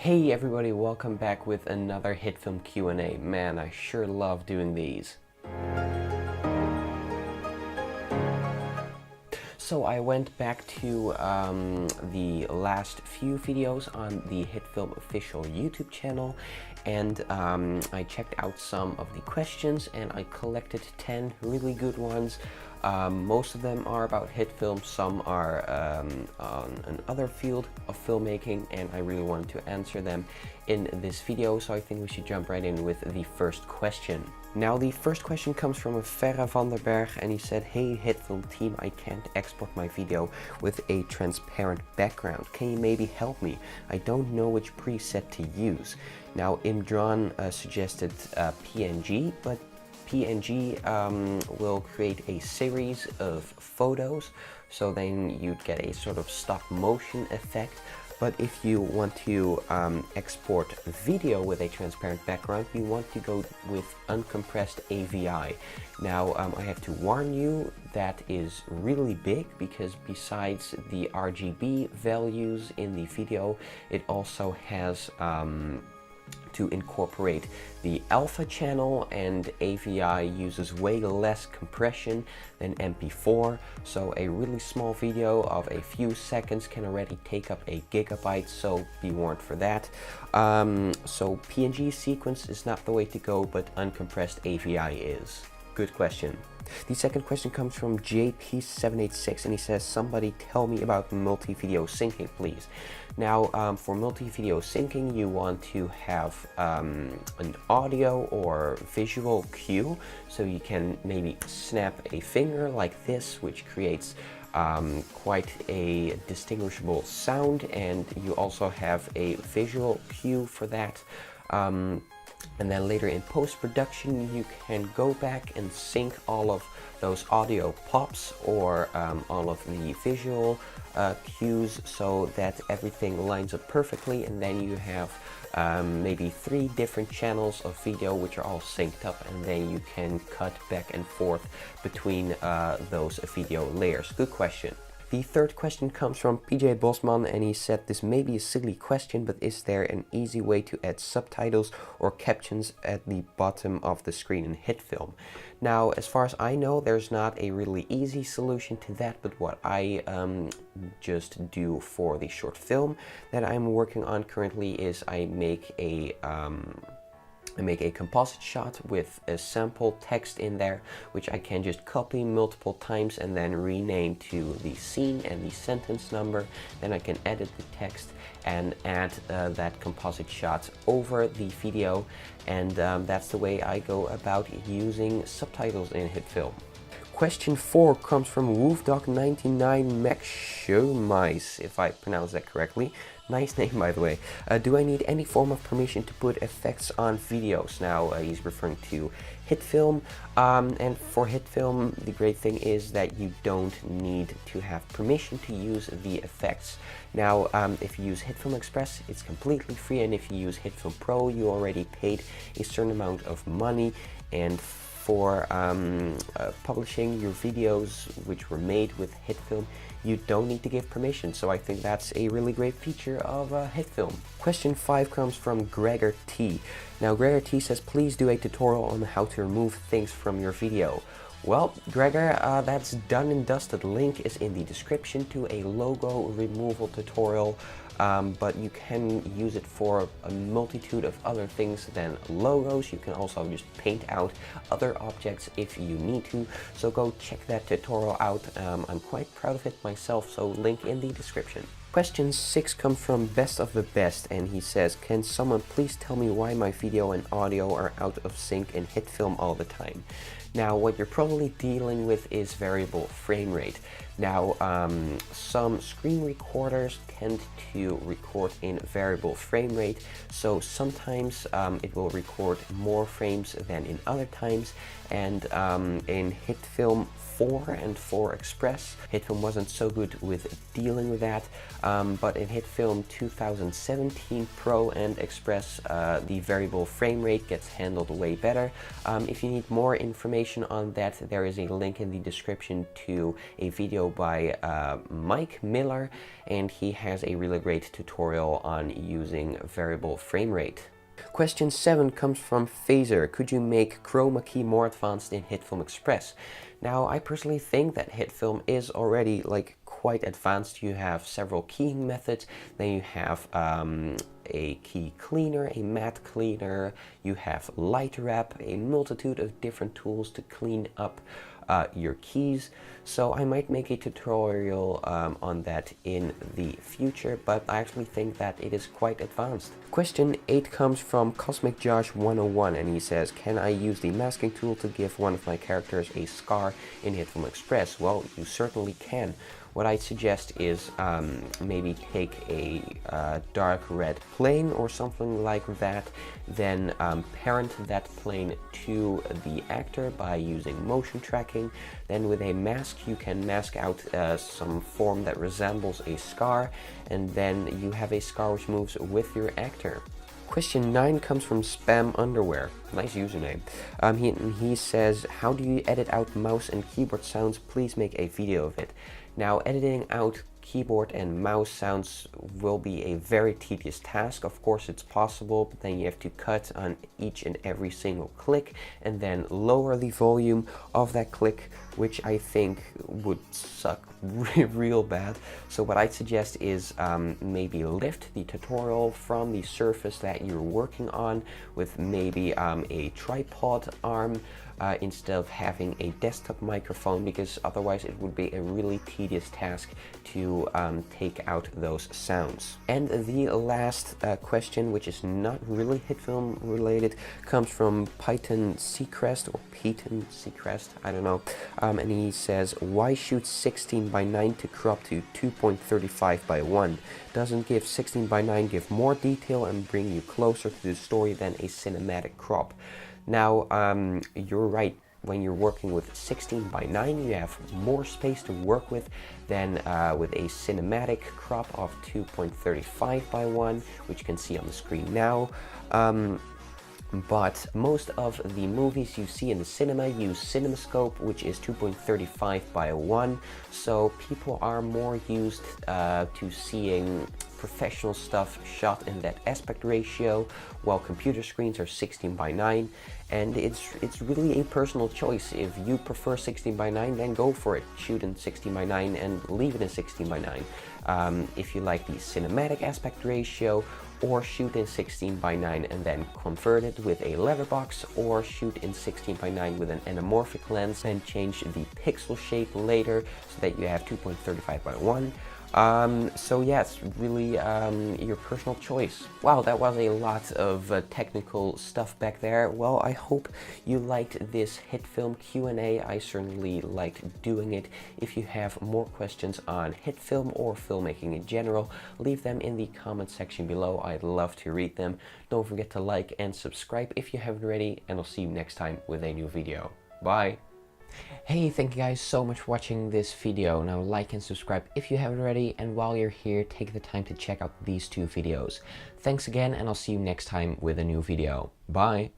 Hey everybody, welcome back with another Hitfilm Q&A. Man, I sure love doing these. So I went back to the last few videos on the Hitfilm official YouTube channel, and I checked out some of the questions and I collected 10 really good ones. Most of them are about Hitfilm, some are on another field of filmmaking, and I really wanted to answer them in this video, so I think we should jump right in with the first question. Now the first question comes from Ferre van der Berg, and he said, "Hey Hitfilm team, I can't export my video with a transparent background. Can you maybe help me? I don't know which preset to use." Now Imdran suggested PNG, but PNG will create a series of photos, so then you'd get a sort of stop motion effect. But if you want to export video with a transparent background, you want to go with uncompressed AVI. Now I have to warn you, that is really big, because besides the RGB values in the video, it also has to incorporate the alpha channel, and AVI uses way less compression than MP4, so a really small video of a few seconds can already take up a gigabyte, so be warned for that. So PNG sequence is not the way to go, but uncompressed AVI is. Good question. The second question comes from JP786, and he says, "Somebody tell me about multi-video syncing, please." Now, for multi-video syncing, you want to have an audio or visual cue, so you can maybe snap a finger like this, which creates quite a distinguishable sound, and you also have a visual cue for that. And then later in post-production, you can go back and sync all of those audio pops or all of the visual cues, so that everything lines up perfectly, and then you have maybe 3 different channels of video which are all synced up, and then you can cut back and forth between those video layers. Good question. The third question comes from PJ Bosman, and he said, "This may be a silly question, but is there an easy way to add subtitles or captions at the bottom of the screen in Hitfilm?" Now, as far as I know, there's not a really easy solution to that, but what I just do for the short film that I'm working on currently is I make a composite shot with a sample text in there, which I can just copy multiple times and then rename to the scene and the sentence number. Then I can edit the text and add that composite shot over the video, and that's the way I go about using subtitles in Hitfilm. Question 4 comes from Wolfdog99 Maxshomice, if I pronounce that correctly. Nice name, by the way. "Do I need any form of permission to put effects on videos?" Now he's referring to Hitfilm, and for Hitfilm the great thing is that you don't need to have permission to use the effects. Now if you use Hitfilm Express, it's completely free, and if you use Hitfilm Pro, you already paid a certain amount of money, and for publishing your videos which were made with Hitfilm, you don't need to give permission, so I think that's a really great feature of Hitfilm. Question 5 comes from Gregor T. Now Gregor T says, "Please do a tutorial on how to remove things from your video." Well, Gregor, that's done and dusted. Link is in the description to a logo removal tutorial, but you can use it for a multitude of other things than logos. You can also just paint out other objects if you need to, so go check that tutorial out. I'm quite proud of it myself, so link in the description. Question 6 comes from Best of the Best, and he says, "Can someone please tell me why my video and audio are out of sync in Hitfilm all the time?" Now, what you're probably dealing with is variable frame rate. Now, some screen recorders tend to record in variable frame rate, so sometimes it will record more frames than in other times, and in Hitfilm 4 and 4 Express, Hitfilm wasn't so good with dealing with that, but in Hitfilm 2017 Pro and Express, the variable frame rate gets handled way better. If you need more information information on that, there is a link in the description to a video by Mike Miller, and he has a really great tutorial on using variable frame rate. Question 7 comes from Phaser. Could you make Chroma Key more advanced in Hitfilm Express? Now, I personally think that Hitfilm is already like quite advanced. You have several keying methods, then you have a key cleaner, a matte cleaner, you have light wrap, a multitude of different tools to clean up your keys. So I might make a tutorial on that in the future, but I actually think that it is quite advanced. Question 8 comes from Cosmic Josh 101, and he says, can I use the masking tool to give one of my characters a scar in Hitfilm Express? Well, you certainly can. What I'd suggest is maybe take a dark red plane or something like that, then parent that plane to the actor by using motion tracking. Then with a mask you can mask out some form that resembles a scar, and then you have a scar which moves with your actor. Question 9 comes from Spam Underwear. Nice username. He says, how do you edit out mouse and keyboard sounds? Please make a video of it. Now, editing out keyboard and mouse sounds will be a very tedious task. Of course it's possible, but then you have to cut on each and every single click and then lower the volume of that click, which I think would suck real bad. So what I'd suggest is maybe lift the tutorial from the surface that you're working on with maybe a tripod arm instead of having a desktop microphone, because otherwise it would be a really tedious task to take out those sounds. And the last question, which is not really Hitfilm related, comes from Python Seacrest or Peyton Seacrest, I don't know, and he says, why shoot 16:9 to crop to 2.35:1? Doesn't give 16:9 give more detail and bring you closer to the story than a cinematic crop? Now, you're right. When you're working with 16:9, you have more space to work with than with a cinematic crop of 2.35:1, which you can see on the screen now. But most of the movies you see in the cinema use CinemaScope, which is 2.35:1, so people are more used to seeing professional stuff shot in that aspect ratio, while computer screens are 16:9, and it's really a personal choice. If you prefer 16:9, then go for it. Shoot in 16:9 and leave it in 16:9. If you like the cinematic aspect ratio, or shoot in 16:9 and then convert it with a letterbox, or shoot in 16:9 with an anamorphic lens and change the pixel shape later so that you have 2.35:1. So yeah, it's really your personal choice. Wow, that was a lot of technical stuff back there. Well, I hope you liked this Hitfilm Q&A. I certainly liked doing it. If you have more questions on Hitfilm or filmmaking in general, leave them in the comment section below. I'd love to read them. Don't forget to like and subscribe if you haven't already, and I'll see you next time with a new video. Bye! Hey, thank you guys so much for watching this video. Now like and subscribe if you haven't already, and while you're here, take the time to check out these two videos. Thanks again, and I'll see you next time with a new video. Bye!